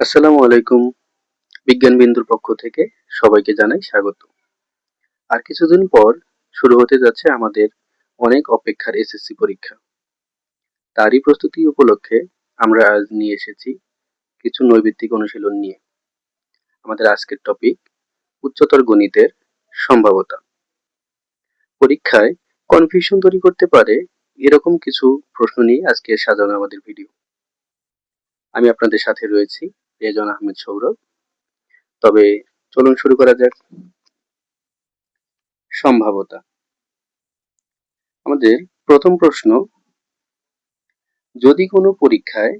আসসালামু আলাইকুম। বিজ্ঞান বিন্দুর পক্ষ থেকে সবাইকে জানাই স্বাগত। আর কিছুদিন পর শুরু হতে যাচ্ছে আমাদের অনেক অপেক্ষার এসএসসি পরীক্ষা। তারই প্রস্তুতি উপলক্ষে আমরা আজ নিয়ে এসেছি কিছু নৈর্ব্যক্তিক অনুশীলন নিয়ে। আমাদের আজকের টপিক উচ্চতর গণিতের সম্ভাব্যতা। পরীক্ষায় কনফিউশন তৈরি করতে পারে এরকম কিছু প্রশ্ন নিয়ে আজকে সাজানো আমাদের ভিডিও। আমি আপনাদের সাথে রয়েছি রেজন আহমেদ সৌরভ। তবে চলুন শুরু করা যাক। সম্ভাব্যতা। আমাদের প্রথম প্রশ্ন, যদি কোনো পরীক্ষায়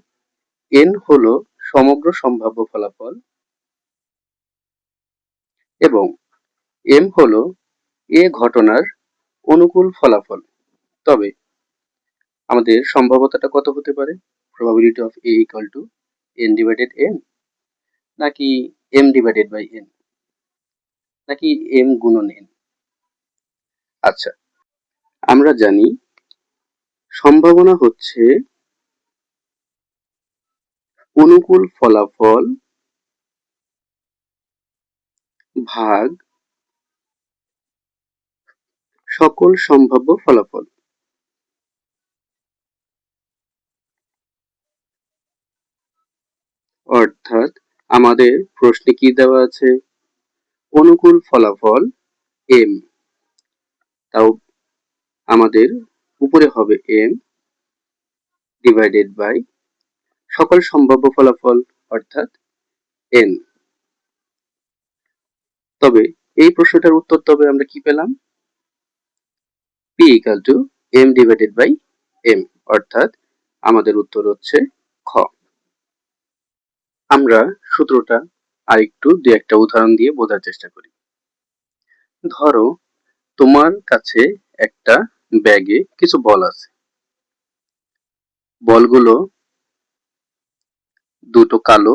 n হলো সমগ্র সম্ভাব্য ফলাফল এবং m হলো a ঘটনার অনুকূল ফলাফল, তবে আমাদের সম্ভাব্যতাটা কত হতে পারে? probability of a equal to n divided m, নাকি m divided by n, নাকি m গুণন n? আচ্ছা, আমরা জানি সম্ভাবনা হচ্ছে অনুকূল ফলাফল ভাগ সকল সম্ভাব্য ফলাফল। অর্থাৎ আমাদের প্রশ্নে কি দেওয়া আছে? অনুকূল ফলাফল m, তাও আমাদের উপরে হবে m ডিভাইডেড বাই সকল সম্ভাব্য ফলাফল অর্থাৎ n। তবে এই প্রশ্নটার উত্তর তবে আমরা কি পেলাম? p equal to m divided by m, অর্থাৎ আমাদের উত্তর হচ্ছে খ। আমরা সূত্রটা আরেকটু দুই একটা উদাহরণ দিয়ে বোঝার চেষ্টা করি। ধরো তোমার কাছে একটা ব্যাগে কিছু বল আছে। বলগুলো দুটো কালো,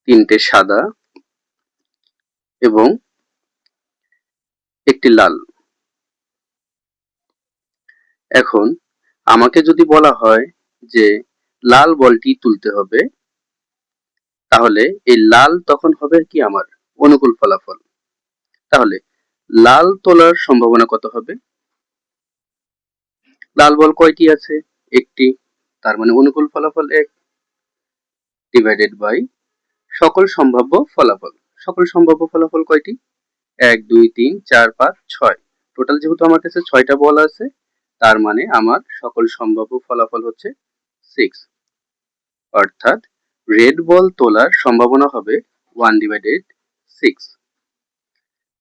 তিনটে সাদা এবং একটি লাল। এখন আমাকে যদি বলা হয় যে লাল বলটি তুলতে হবে, তাহলে এই লাল তখন হবে কি আমার অনুকূল ফলাফল। তাহলে লাল তোলার সম্ভাবনা কত হবে? লাল বল কয়টি আছে? একটি, তার মানে অনুকূল ফলাফল 1 ডিভাইডেড বাই সকল সম্ভাব্য ফলাফল। সকল সম্ভাব্য ফলাফল কয়টি? 1 2 3 4 5 6। টোটাল যেহেতু আমার কাছে 6টা বল আছে, তার মানে আমার সকল সম্ভাব্য ফলাফল হচ্ছে 6। অর্থাৎ রেড বল তোলার সম্ভাবনা হবে 1 ডিভাইডেড 6।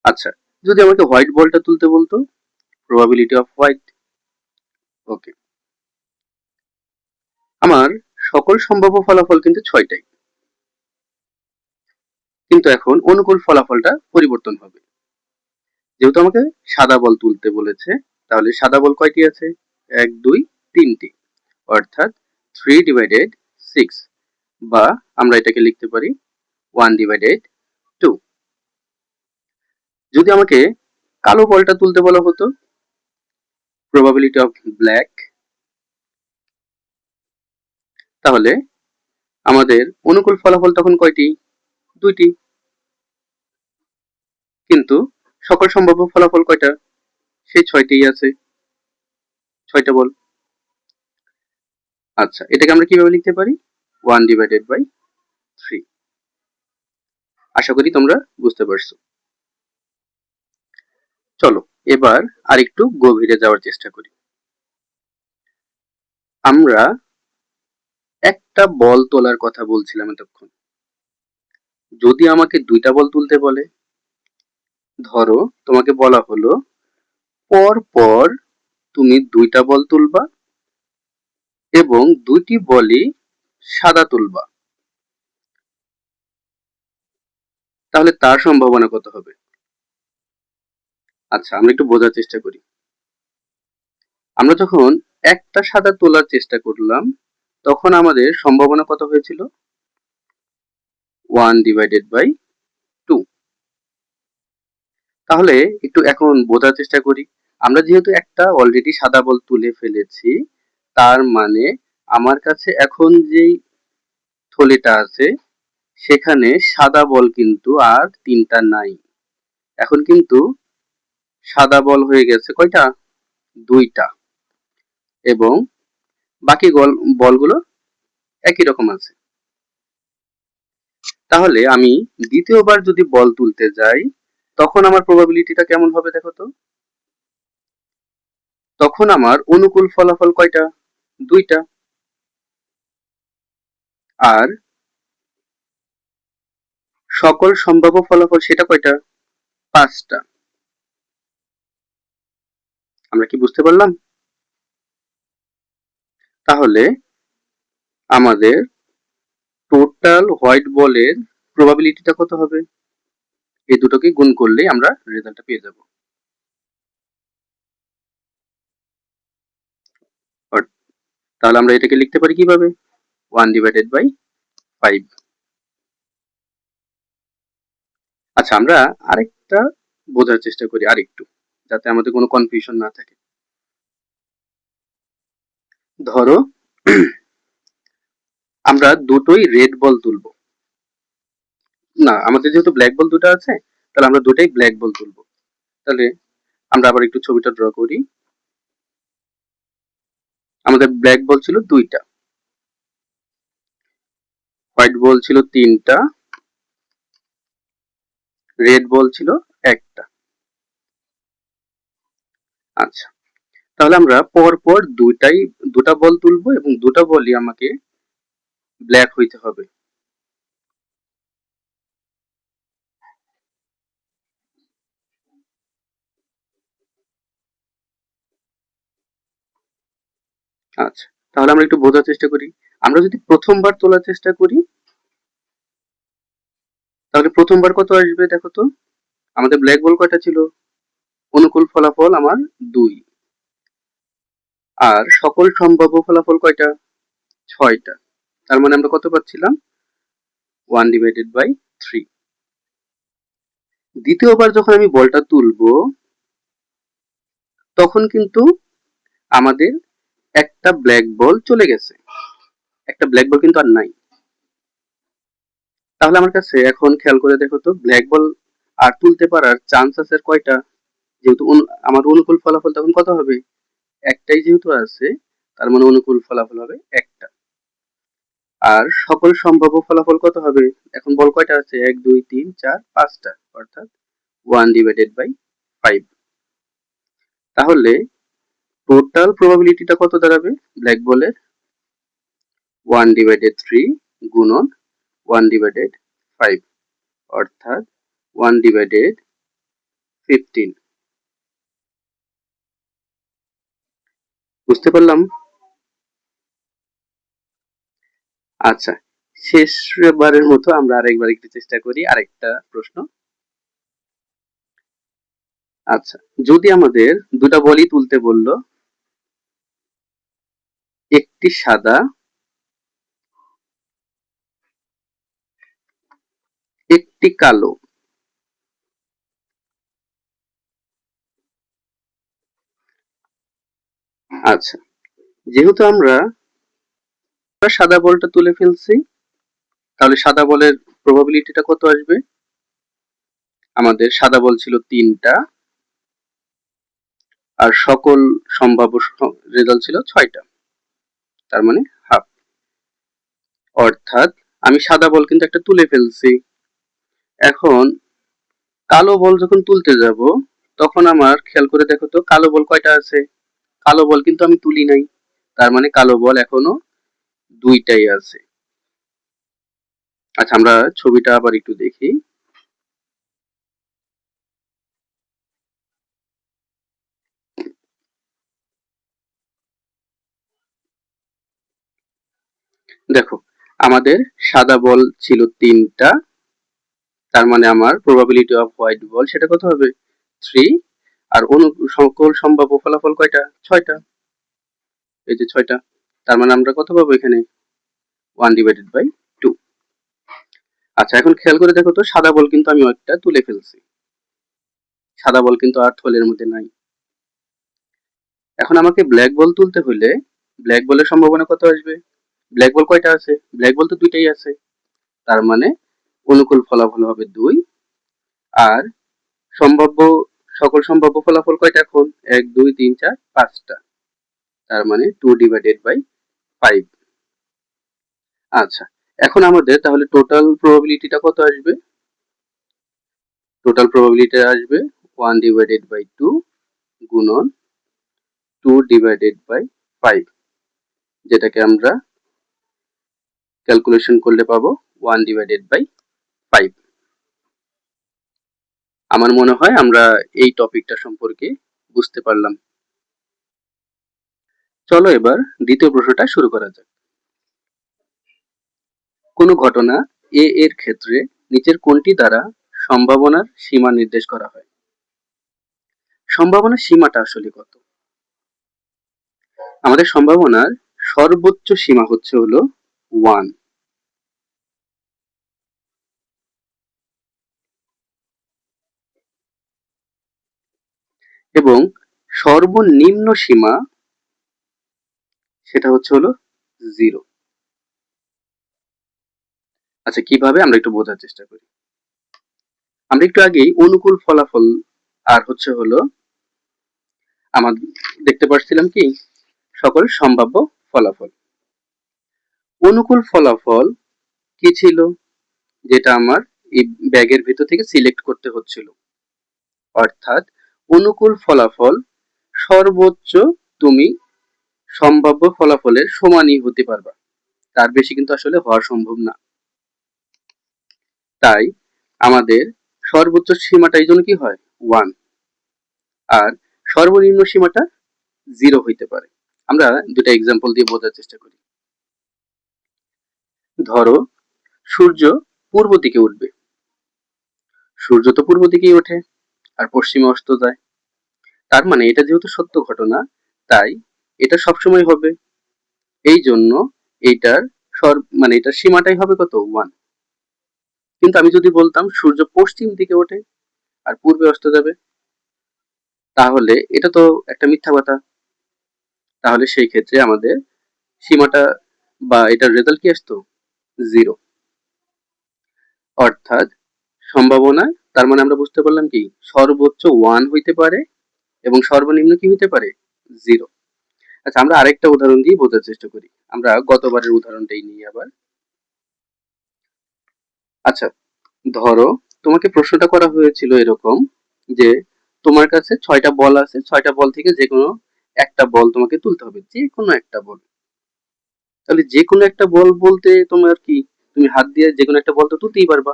আচ্ছা, যদি আমাকে হোয়াইট বলটা তুলতে বলতো, প্রবাবিলিটি অফ হোয়াইট। ওকে, আমার সকল সম্ভাব্য ফলাফল কিন্তু 6টাই, কিন্তু এখন অনুকূল ফলাফলটা পরিবর্তন হবে। যেহেতু আমাকে সাদা বল তুলতে বলেছে, তাহলে সাদা বল কয়টি আছে? 1 2 3টি, অর্থাৎ 3 ডিভাইডেড 6, বা আমরা এটাকে লিখতে পারি 1 ডিভাইডেড 2। যদি আমাকে কালো বলটা তুলতে বলা হতো, প্রবাবিলিটি অফ ব্ল্যাক, তাহলে আমাদের অনুকূল ফলাফল তখন কয়টি? 2টি, কিন্তু সকল সম্ভাব্য ফলাফল কয়টা? সেই 6টিই আছে, 6টা বল। আচ্ছা, এটাকে আমরা কিভাবে লিখতে পারি? 1 ডিভাইডেড বাই 3। আশা করি তোমরা বুঝতে পারছো। চলো এবার আরেকটু গভীরে যাওয়ার চেষ্টা করি। আমরা একটা বল তোলার কথা বলছিলাম এতক্ষণ। যদি আমাকে 2টা বল তুলতে বলে, ধরো তোমাকে বলা হলো পর পর তুমি 2টা বল তুলবা এবং 2টি বলই সাদা তুলবা, তাহলে তার সম্ভাবনা কত হবে? আচ্ছা, আমরা একটু বোঝার চেষ্টা করি। আমরা যখন একটা সাদা তোলার চেষ্টা করলাম, তখন আমাদের সম্ভাবনা কত হয়েছিল? 1 ডিভাইডেড বাই 2। তাহলে একটু এখন বোঝার চেষ্টা করি। আমরা যেহেতু একটা অলরেডি সাদা বল তুলে ফেলেছি, তার মানে আমার কাছে এখন যেই থলিটা আছে সেখানে সাদা বল কিন্তু আর 3টা নাই। এখন কিন্তু সাদা বল হয়ে গেছে কয়টা? 2টা। এবং বাকি বলগুলো একই রকম আছে। তাহলে আমি দ্বিতীয়বার যদি বল তুলতে যাই তখন আমার প্রবাবিলিটিটা কেমন হবে দেখো তো? তখন আমার অনুকূল ফলাফল কয়টা? 2টা। আর সকল সম্ভাব্য ফলাফল সেটা কয়টা? 5টা। আমরা কি বুঝতে পারলাম? তাহলে আমাদের টোটাল হোয়াইট বলের প্রবাবিলিটিটা কত হবে? এই দুটোকে গুণ করলেই আমরা রেজাল্টটা পেয়ে যাব। তাহলে আমরা এটাকে লিখতে পারি কিভাবে? 1/5। আচ্ছা, আমরা আরেকটা বোঝার চেষ্টা করি আরেকটু, যাতে আমাদের কোনো কনফিউশন না থাকে। ধরো আমরা দুটোই রেড বল তুলবো। না, আমাদের যেহেতু ব্ল্যাক বল দুটো আছে, তাহলে আমরা দুটোই ব্ল্যাক বল তুলবো। তাহলে আমরা আবার একটু ছবিটা ড্র করি। আমাদের ব্ল্যাক বল ছিল 2টা, হোয়াইট বল ছিল 3টা, রেড বল ছিল 1টা। আচ্ছা, তাহলে আমরা পর পর দুটা বল তুলবো এবং দুটা বলই আমাকে ব্ল্যাক হইতে হবে। আচ্ছা, তাহলে আমরা একটু বোঝার চেষ্টা করি। আমরা যদি প্রথমবার তোলার চেষ্টা করি তাহলে প্রথমবার কত আসবে দেখো তো? আমাদের ব্ল্যাক বল কয়টা ছিল? অনুকূল ফলাফল আমার 2। আর সকল সম্ভাব্য ফলাফল কয়টা? 6টা। তার মানে আমরা কত পাচ্ছিলাম? 1/3। দ্বিতীয়বার যখন আমি বলটা তুলবো তখন কিন্তু আমাদের একটা ব্ল্যাক বল চলে গেছে, একটা ব্ল্যাক বল কিন্তু আর নাই। তাহলে আমার কাছে এখন খেয়াল করে দেখো তো, ব্ল্যাক বল আর তুলতে পারার চান্স আছে কয়টা? যেহেতু আমার অনুকূল ফলাফল তখন কত হবে? একটাই যেহেতু আছে, তার মানে অনুকূল ফলাফল হবে একটা। আর সকল সম্ভাব্য ফলাফল কত হবে? এখন বল কয়টা আছে? 1 2 3 4 5টা, অর্থাৎ 1/5। তাহলে টোটাল প্রবাবিলিটিটা কত দাঁড়াবে ব্ল্যাক বলের? 1/3 গুণন 1/5, অর্থাৎ 1/15। বুঝতে পারলাম? আচ্ছা, শেষবারের মতো আমরা আরেকবার একটু চেষ্টা করি আরেকটা প্রশ্ন। আচ্ছা, যদি আমাদের দুটা বলই তুলতে বললো, একটি সাদা, একটি কালো, আচ্ছা, যেহেতু আমরা সাদা বলটা তুলে ফেলছি, তাহলে সাদা বলের প্রবাবিলিটিটা কত আসবে? আমাদের সাদা বল ছিল 3টা আর সকল সম্ভাব্য রেজাল্ট ছিল 6টা, তার মানে হাফ। অর্থাৎ আমি সাদা বল কিন্তু একটা তুলে ফেলছি। এখন কালো বল যখন তুলতে যাব তখন আমার খেয়াল করে দেখো তো, কালো বল কয়টা আছে? কালো বল কিন্তু আমি তুলি নাই, তার মানে কালো বল এখনো 2টাই আছে। আচ্ছা, আমরা ছবিটা আবার একটু দেখি। দেখো, আমাদের সাদা বল ছিল 3টা, তার মানে আমার প্রবাবিলিটি অফ হোয়াইট বল সেটা কত হবে? 3। আর সকল সম্ভাব্য ফলাফল কয়টা? 6টা। এই যে 6টা, তার মানে আমরা কত পাবো এখানে? 1/2। আচ্ছা, এখন খেয়াল করে দেখো তো, সাদা বল কিন্তু আমি একটা তুলে ফেলছি, সাদা বল কিন্তু আর থলের মধ্যে নাই। এখন আমাকে ব্ল্যাক বল তুলতে হলে ব্ল্যাক বলের সম্ভাবনা কত আসবে? ব্ল্যাক বল কয়টা আছে? ব্ল্যাক বল তো দুইটাই আছে, তার মানে অনুকূল ফলাফল হবে 2। আর সম্ভাব্য সকল সম্ভাব্য ফলাফল কয়টা এখন? 1 2 3 4 5টা, তার মানে 2/5। আচ্ছা, এখন আমাদের তাহলে টোটাল প্রবাবিলিটিটা কত আসবে? টোটাল প্রবাবিলিটি আসবে 1/2 গুণন 2/5, যেটাকে আমরা ক্যালকুলেশন করলে পাবো 1/5। আমার মনে হয় আমরা এই টপিকটা সম্পর্কে বুঝতে পারলাম। চলো এবার দ্বিতীয় প্রশ্নটা শুরু করা যাক। কোনো ঘটনা এ এর ক্ষেত্রে নিচের কোনটি দ্বারা সম্ভাবনার সীমা নির্দেশ করা হয়? সম্ভাবনার সীমাটা আসলে কত? আমাদের সম্ভাবনার সর্বোচ্চ সীমা হচ্ছে হলো 1, এবং সর্বনিম্ন সীমা সেটা হচ্ছে হলো 0। আচ্ছা, কিভাবে আমরা একটু বোঝার চেষ্টা করি। আমরা একটু আগেই অনুকূল ফলাফল আর হচ্ছে হলো আমার দেখতে পাচ্ছিলাম কি সকল সম্ভাব্য ফলাফল। অনুকূল ফলাফল কি ছিল? যেটা আমার এই ব্যাগের ভিতর থেকে সিলেক্ট করতে হচ্ছিল, অর্থাৎ অনুকূল ফলাফল সর্বোচ্চ তুমি সম্ভাব্য ফলাফলের সমানই হতে পারবা, তার বেশি কিন্তু আসলে হওয়া সম্ভব না। তাই আমাদের সর্বোচ্চ সীমাটা এই জন্য কি হয় 1, আর সর্বনিম্ন সীমাটা 0 হইতে পারে। আমরা দুটা এক্সাম্পল দিয়ে বোঝার চেষ্টা করি। ধরো সূর্য পূর্ব দিকে উঠবে, সূর্য তো পূর্ব দিকেই ওঠে আর পশ্চিমে অস্ত যায়, তার মানে এটা যেহেতু সত্য ঘটনা, তাই এটা সবসময় হবে। এই জন্য এইটার মানে এটার সীমাটাই হবে কত 1। কিন্তু আমি যদি বলতাম সূর্য পশ্চিম দিকে ওঠে আর পূর্বে অস্ত যাবে, তাহলে এটা তো একটা মিথ্যা কথা। তাহলে সেই ক্ষেত্রে আমাদের সীমাটা বা এটার রেজাল্ট কি আসতো 0। অর্থাৎ সম্ভাবনা, তার মানে আমরা বুঝতে পারলাম কি সর্বোচ্চ 1 হইতে পারে এবং সর্বনিম্ন কি হইতে পারে 0। আচ্ছা, আমরা আরেকটা উদাহরণ দিয়ে বোঝার চেষ্টা করি। আমরা গতবারের উদাহরণটাই নিই আবার। আচ্ছা, ধরো তোমাকে প্রশ্নটা করা হয়েছিল এরকম যে তোমার কাছে 6টা বল আছে, 6টা বল থেকে যে কোনো একটা বল তোমাকে তুলতে হবে, যে কোনো একটা বল। তাহলে যে কোনো একটা বল বলতে তোমার কি, তুমি হাত দিয়ে যে কোনো একটা বল তো তুলতেই পারবা,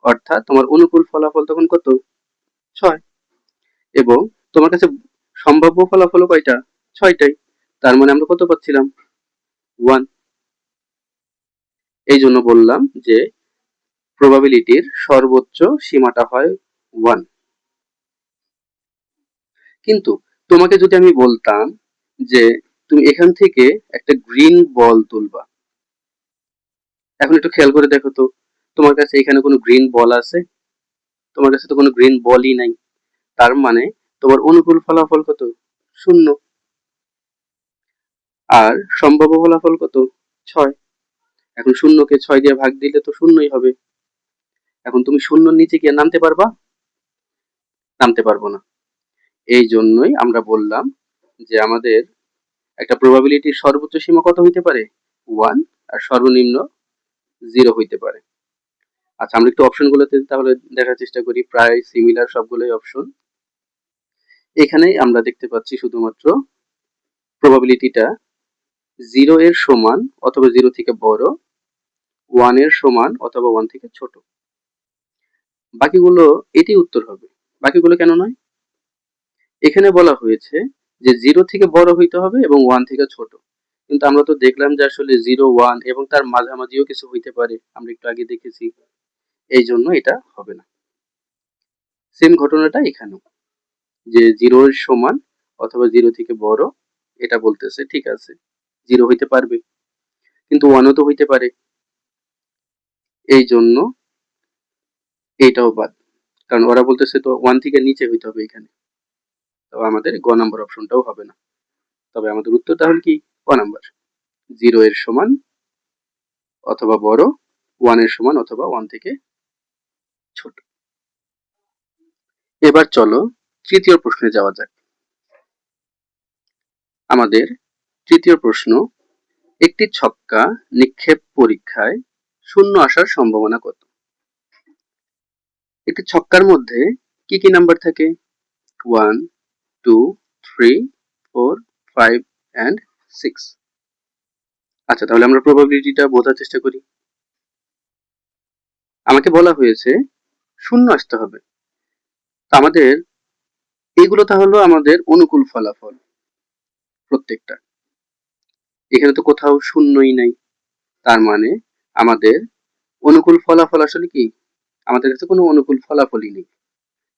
অর্থাৎ তোমার অনুকূল ফলাফল তখন কত 6। এবং তোমার কাছে সম্ভাব্য ফলাফল কয়টা 6টাই, তার মানে আমরা কত পাচ্ছিলাম 1। এই জন্য বললাম যে প্রবাবিলিটির সর্বোচ্চ সীমাটা হয় 1। কিন্তু তোমাকে যদি আমি বলতাম যে তুমি এখান থেকে একটা গ্রিন বল তুলবা, এখন একটু খেয়াল করে দেখো তো তোমার কাছে এখানে কোনো গ্রিন বল আছে? তোমার কাছে তো কোনো গ্রিন বলই নাই, তার মানে তোমার অনুকূল ফলাফল কত 0। আর সম্ভাব্য ফলাফল কত 6। এখন 0কে 6 দিয়ে ভাগ দিলে তো 0ই হবে। এখন তুমি 0-র নিচে গিয়ে নামতে পারবা? নামতে পারবো না। এই জন্যই আমরা বললাম যে আমাদের একটা প্রবাবিলিটির সর্বোচ্চ সীমা কত হইতে পারে 1, আর সর্বনিম্ন 0 হইতে পারে। আচ্ছা, আমরা একটু অপশনগুলোতে তাহলে দেখার চেষ্টা করি, প্রায় সিমিলার সবগুলোই অপশন। এখানে আমরা দেখতে পাচ্ছি শুধুমাত্র প্রবাবিলিটিটা 0 এর সমান অথবা 0 থেকে বড়, 1 এর সমান অথবা 1 থেকে ছোট। বাকিগুলো এটি উত্তর হবে। বাকিগুলো কেন নয়? এখানে বলা হয়েছে যে 0 থেকে বড় হইতে হবে এবং 1 থেকে ছোট, কিন্তু আমরা তো দেখলাম যে আসলে 0 1 এবং তার মাঝামাঝিও কিছু হইতে পারে, আমরা একটু আগে দেখেছি। এই জন্য এটা হবে না। সেম ঘটনাটা এখানেও, যে 0 এর সমান অথবা 0 থেকে বড় এটা বলতেছে, ঠিক আছে 0 হইতে পারবে, কিন্তু 1ও তো হইতে পারে। এই জন্য এইটাও বাদ, কারণ ওরা বলতেছে তো 1 থেকে নিচে হইতে হবে এখানে, তো আমাদের গ নাম্বার অপশনটাও হবে না। তবে আমাদের উত্তর তাহলে কি ক নাম্বার, 0 এর সমান অথবা বড়, 1 এর সমান অথবা 1 থেকে ছোট। এবার চলো তৃতীয় প্রশ্নে যাওয়া যাক। আমাদের তৃতীয় প্রশ্ন, একটি ছক্কা নিক্ষেপ পরীক্ষায় শূন্য আসার সম্ভাবনা কত? একটি ছক্কার মধ্যে কি কি নাম্বার থাকে? 1, 2, 3, 4, 5 and 6। আচ্ছা, তাহলে আমরা প্রবাবিলিটিটা বোঝার চেষ্টা করি। আমাকে বলা হয়েছে শূন্য আসতে হবে। আমাদের এগুলো তাহলে আমাদের অনুকূল ফলাফল প্রত্যেকটা। এখানে তো কোথাও শূন্যই নাই, তার মানে আমাদের অনুকূল ফলাফল আসলে কি? আমাদের কাছে কোনো অনুকূল ফলাফলই নেই।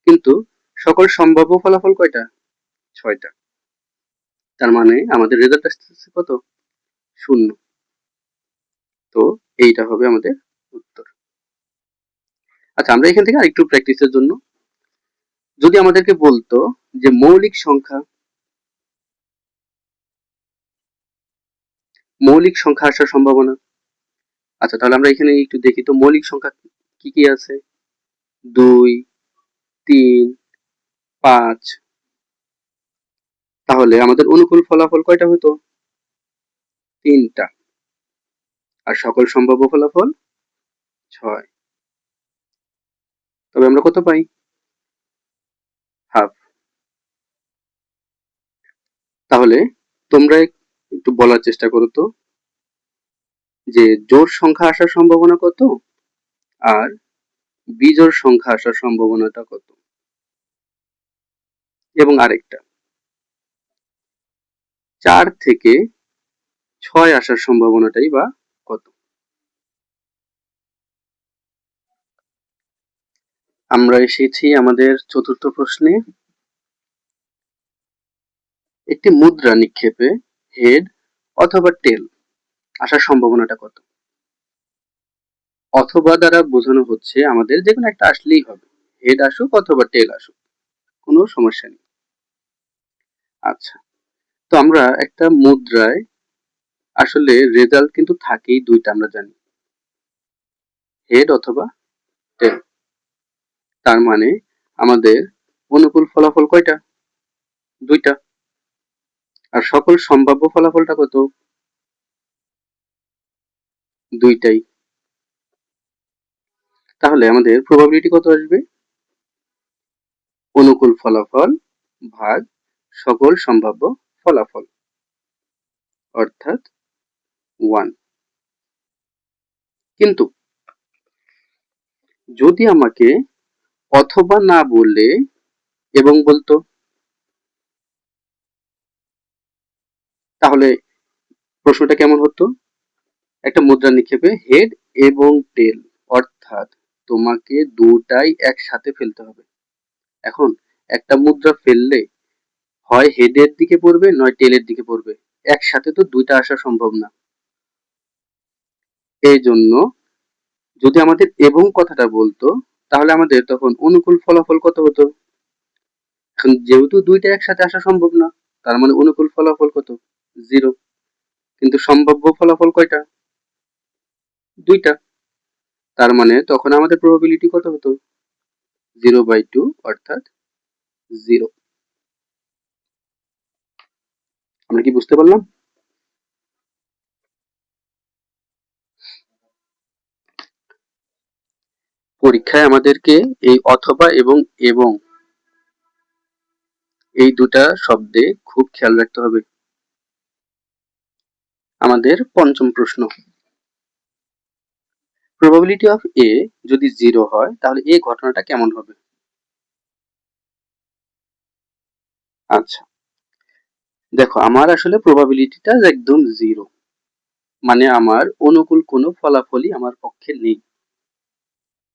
কিন্তু সকল সম্ভাব্য ফলাফল কয়টা? 6টা। তার মানে আমাদের রেজাল্ট আসতেছে কত? শূন্য। তো এইটা হবে আমাদের উত্তর। আচ্ছা, আমরা এখান থেকে আরেকটু প্র্যাকটিসের জন্য যদি আমাদেরকে বলতো যে মৌলিক সংখ্যা আসার সম্ভাবনা। আচ্ছা, তাহলে আমরা এখানে একটু দেখি তো মৌলিক সংখ্যা কি কি আছে। 2, 3, 5। তাহলে আমাদের অনুকূল ফলাফল কয়টা হতো? 3টা। আর সকল সম্ভাব্য ফলাফল 6। তবে আমরা কত পাই? হাফ। তাহলে তোমরা একটু বলার চেষ্টা করো তো যে জোড় সংখ্যা আসার সম্ভাবনা কত আর বিজোড় সংখ্যা আসার সম্ভাবনাটা কত? এবং আরেকটা, 4 থেকে 6 আসার সম্ভাবনাটাই বা কত? আমরা এসেছি আমাদের চতুর্থ প্রশ্নে। একটি মুদ্রা নিক্ষেপে হেড অথবা টেল আসার সম্ভাবনাটা কত? অথবা দ্বারা বোঝানো হচ্ছে আমাদের যেকোনো একটা আসলেই হবে, হেড আসুক অথবা টেল আসুক, কোনো সমস্যা নেই। আচ্ছা, তো আমরা একটা মুদ্রায় আসলে রেজাল্ট কিন্তু থাকেই দুইটা, আমরা জানি, হেড অথবা টেল। তার মানে আমাদের অনুকূল ফলাফল কয়টা? 2টা। আর সকল সম্ভাব্য ফলাফলটা কত? 2টাই। তাহলে আমাদের প্রবাবিলিটি কত আসবে? অনুকূল ফলাফল ভাগ সকল সম্ভাব্য ফলাফল, অর্থাৎ 1। কিন্তু যদি আমাকে অথবা না বলে এবং বলতো, তাহলে প্রশ্নটা কেমন হতো? একটা মুদ্রা নিক্ষেপে হেড এবং টেল, অর্থাৎ তোমাকে দুটাই একসাথে ফেলতে হবে। এখন একটা মুদ্রা ফেললে হয় হেডের দিকে পড়বে নয় টেলের দিকে পড়বে, একসাথে তো দুইটা আসা সম্ভব না। এই জন্য যদি আমাদের এবং কথাটা বলতো তাহলে আমাদের তখন অনুকূল ফলাফল কত হতো? এখন যেহেতু দুইটা একসাথে আসা সম্ভব না, তার মানে অনুকূল ফলাফল কত? 0। কিন্তু সম্ভাব্য ফলাফল কয়টা? 2টা। তার মানে তখন আমাদের প্রবাবিলিটি কত হতো? 0/2, অর্থাৎ 0। আমরা কি বুঝতে পারলাম? পরীক্ষায় আমাদেরকে এই অথবা এবং এই দুটা শব্দে খুব খেয়াল রাখতে হবে। আমাদের পঞ্চম প্রশ্ন, প্রবাবিলিটি অফ এ যদি 0 হয় তাহলে এই ঘটনাটা কেমন হবে? আচ্ছা, দেখো আমার আসলে প্রবাবিলিটিটা একদম 0, মানে আমার অনুকূল কোনো ফলাফলই আমার পক্ষে নেই।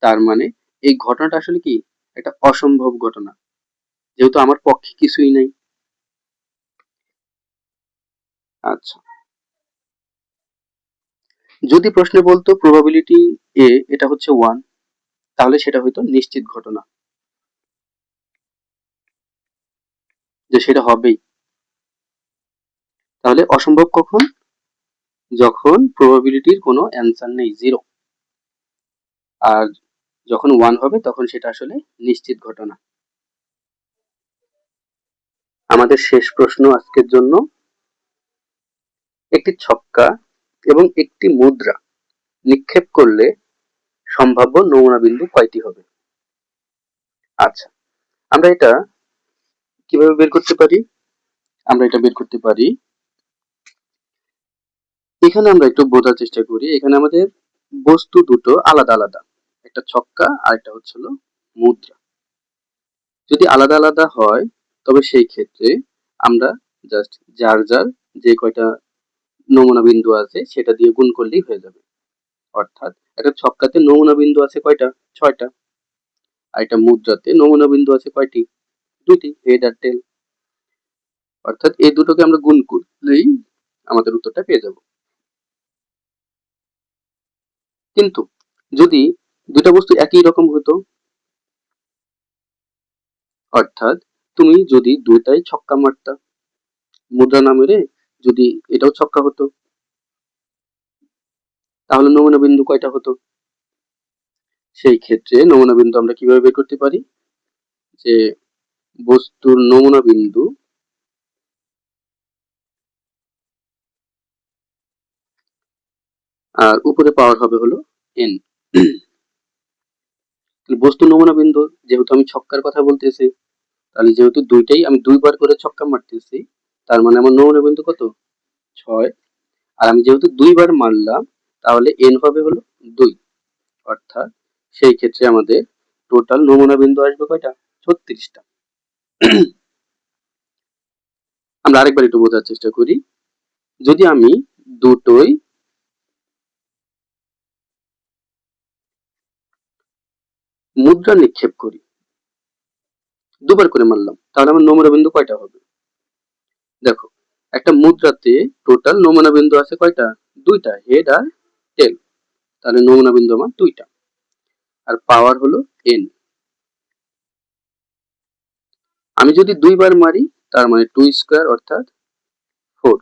তার মানে এই ঘটনাটা আসলে কি একটা অসম্ভব ঘটনা, যেহেতু আমার পক্ষে কিছুই নাই। আচ্ছা, যদি প্রশ্নে বলতো প্রবাবিলিটি এ এটা হচ্ছে 1, তাহলে সেটা হয়তো নিশ্চিত ঘটনা, যে সেটা হবেই। তাহলে অসম্ভব কখন? যখন প্রবাবিলিটির কোনো অ্যান্সার নেই, 0। আর যখন 1 হবে তখন সেটা আসলে নিশ্চিত ঘটনা। আমাদের শেষ প্রশ্ন আজকের জন্য, একটি ছক্কা এবং একটি মুদ্রা নিক্ষেপ করলে সম্ভাব্য নমুনা বিন্দু কয়টি হবে? আচ্ছা, আমরা এটা কিভাবে বের করতে পারি? আমরা এটা বের করতে পারি, এখানে আমরা একটু বোঝার চেষ্টা করি। এখানে আমাদের বস্তু দুটো আলাদা আলাদা, একটা ছক্কা আর একটা হচ্ছিল মুদ্রা। যদি আলাদা আলাদা হয় তবে সেই ক্ষেত্রে আমরা জাস্ট যার যার যে কয়টা নমুনা বিন্দু আছে সেটা দিয়ে গুণ করলেই হয়ে যাবে। অর্থাৎ একটা ছক্কাতে নমুনা বিন্দু আছে কয়টা? 6টা। আর একটা মুদ্রাতে নমুনা বিন্দু আছে কয়টি? 2টি, হেড আর টেল। অর্থাৎ এই দুটোকে আমরা গুণ করলেই আমাদের উত্তরটা পেয়ে যাব। কিন্তু যদি দুটা বস্তু একই রকম হতো, অর্থাৎ তুমি যদি দুইটাই ছক্কা মারতা, মুদ্রা না মেরে যদি এটাও ছক্কা হতো, তাহলে নমুনা বিন্দু কয়টা হতো? সেই ক্ষেত্রে নমুনা বিন্দু আমরা কিভাবে বের করতে পারি? যে বস্তুর নমুনা বিন্দু আর উপরে পাওয়ার হবে হলো n। বস্তু নমুনা বিন্দু, যেহেতু আমি ছক্কার কথা বলতেছি, তাহলে যেহেতু দুইটাই আমি দুইবার করে ছক্কা মারতেছি, তার মানে আমার নমুনা বিন্দু কত? 6। আর আমি যেহেতু দুইবার মারলাম তাহলে n হবে হলো 2। অর্থাৎ সেই ক্ষেত্রে আমাদের টোটাল নমুনা বিন্দু আসবে কয়টা? 36টা। আমরা আরেকবার একটু বোঝার চেষ্টা করি। যদি আমি দুটোই মুদ্রা নিক্ষেপ করি, দুবার করে মারলাম, তাহলে আমার নমুনা বিন্দু কয়টা হবে? দেখো, একটা মুদ্রাতে টোটাল নমুনা বিন্দু আছে কয়টা? 2টা, হেড আর টেল। তাহলে নমুনা বিন্দু আমার 2টা। আর পাওয়ার হলো n। আমি যদি দুইবার মারি তার মানে 2 স্কয়ার অর্থাৎ 4।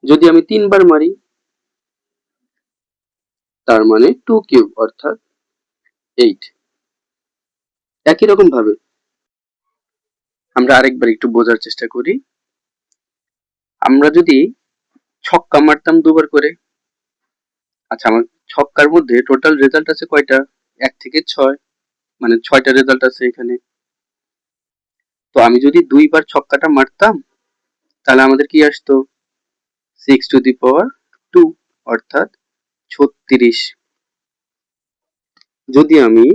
যদি আমি তিনবার মারি তার মানে 2 কিউব অর্থাৎ 8। একই রকম ভাবে আমরা আরেকবার একটু বোঝার চেষ্টা করি। আমরা যদি ছক্কা মারতাম দুবার করে, আচ্ছা আমার ছক্কার মধ্যে টোটাল রেজাল্ট আছে কয়টা? 1 থেকে 6, মানে 6টা রেজাল্ট আছে এখানে। তো আমি যদি দুইবার ছক্কাটা মারতাম তাহলে আমাদের কি আসতো? 6 টু দি পাওয়ার 2 অর্থাৎ 36। যদি আমি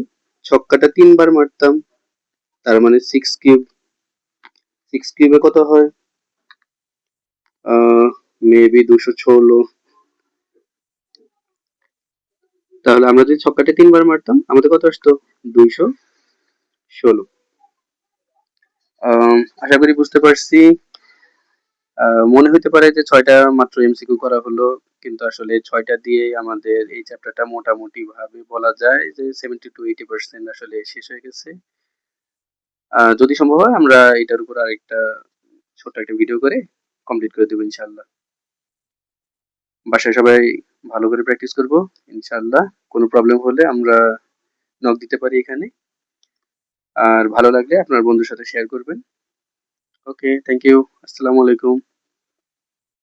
ছক্কাটা তিনবার মারতাম তার মানে 6 কিউব। 6 কিউবে কত হয়? মেবি 216। তাহলে আমরা যদি ছক্কাটা তিনবার মারতাম আমাদের কত আসতো? 216। আশা করি বুঝতে পারছি। মনে হতে পারে যে 6টা মাত্র এমসিকিউ করা হলো, কিন্তু আসলে 6টা দিয়ে আমাদের এই চ্যাপ্টারটা মোটামুটি ভাবে বলা যায় যে 70 to 80% আসলে শেষ হয়ে গেছে। যদি সম্ভব হয় আমরা এটার উপর আরেকটা ছোট একটা ভিডিও করে কমপ্লিট করে দেবো ইনশাআল্লাহ। বাসায় সবাই ভালো করে প্র্যাকটিস করব ইনশাআল্লাহ। কোনো প্রবলেম হলে আমরা নক দিতে পারি এখানে। আর ভালো লাগলে আপনার বন্ধুর সাথে শেয়ার করবেন। ওকে, থ্যাংক ইউ। আসসালামু আলাইকুম।